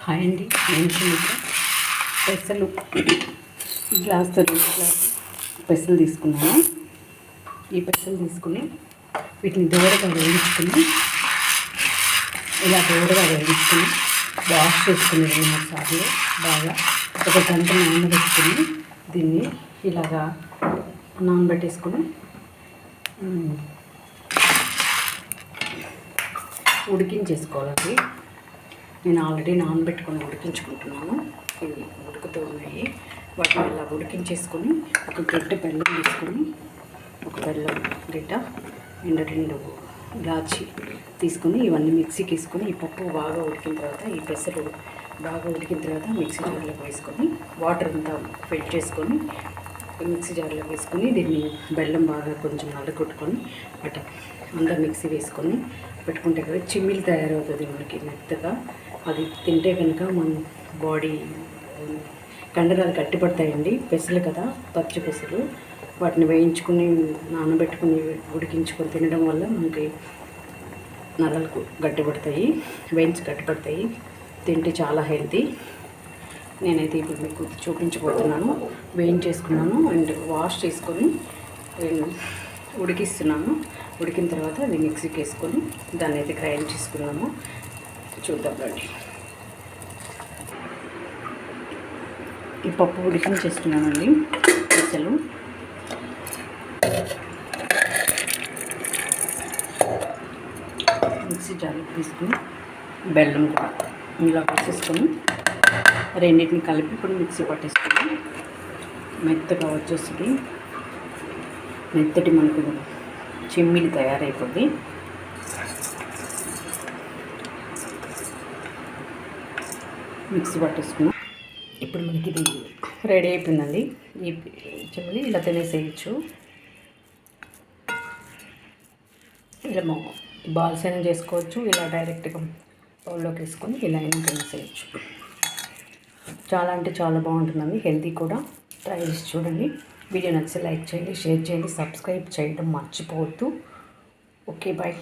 Hi అండి, నేను సునీత. పెసలు గ్లాస్తో 2 గ్లాస్ పెసలు తీసుకున్నాను. ఈ పెసలు తీసుకుని వీటిని దూరగా వేయించుకుని వాష్ చేసుకుని 2-3 సార్లు బాగా ఒక గంట నానబెట్టుకుని దీన్ని ఇలాగా నానబెట్టేసుకుని ఉడికించేసుకోవాలి. నేను ఆల్రెడీ నానబెట్టుకొని ఉడికించుకుంటున్నాను. ఇవి ఉడుకుతూ ఉన్నాయి. వాటిని ఇలా ఉడికించేసుకొని ఒక గడ్డ బెల్లం తీసుకొని, ఒక బెల్లం గడ్డ అండ్ 2 ఇలాచి తీసుకొని ఇవన్నీ మిక్సీకి వేసుకొని, ఈ పప్పు బాగా ఉడికిన తర్వాత, ఈ పెసలు బాగా ఉడికిన తర్వాత మిక్సీ జార్లోకి వేసుకొని వాటర్ అంతా ఫిల్ చేసుకొని మిక్సీ జార్లోకి వేసుకొని దీన్ని బెల్లం బాగా కొంచెం నల్లగొట్టుకొని అంతా మిక్సీ వేసుకొని పెట్టుకుంటే కదా చిమ్మిలి తయారవుతుంది మనకి మెత్తగా. అది తింటే కనుక మన బాడీ కండరాలు గట్టిపడతాయండి. పెసలు కదా, పచ్చి పెసలు, వాటిని వేయించుకుని నానబెట్టుకుని ఉడికించుకొని తినడం వల్ల మనకి నరాలకు గట్టిపడతాయి, వెయిన్స్ గట్టిపడతాయి. తింటే చాలా హెల్తీ. నేనైతే ఇప్పుడు మీకు చూపించబోతున్నాను. వేయించేసుకున్నాను అండ్ వాష్ చేసుకొని ఉడికిస్తున్నాను. ఉడికిన తర్వాత అది మిక్సీకి వేసుకొని దాన్ని అయితే గ్రైండ్ చేసుకున్నాము. చూద్దాం రండి. ఈ పప్పు ఉడికించేస్తున్నానండి. పెసలు మిక్సీ జార్లోకి తీసుకుని బెల్లం కూడా ఇలా వేసేసుకొని రెండింటిని కలిపి ఇప్పుడు మిక్సీ పట్టేసుకొని మెత్తగా వచ్చేస్తుంది. మెత్తటి మనకు చిమ్మిలి తయారైపోద్ది. మిక్సీ పట్టేసుకున్నాం. ఇప్పుడు మనకి ఇది రెడీ అయిపోయిందండి. ఈ చిమ్మిలి ఇలా తినేసేయచ్చు. ఇలా బాల్స్ అయినా చేసుకోవచ్చు, ఇలా డైరెక్ట్గా బౌల్లోకి వేసుకొని ఇలా అయినా తినేసేయచ్చు. చాలా అంటే చాలా బాగుంటుందండి, హెల్తీ కూడా. ట్రై చేసి చూడండి. వీడియో నచ్చితే లైక్ చేయండి, షేర్ చేయండి, సబ్స్క్రైబ్ చేయడం మర్చిపోవద్దు. Okay, bye.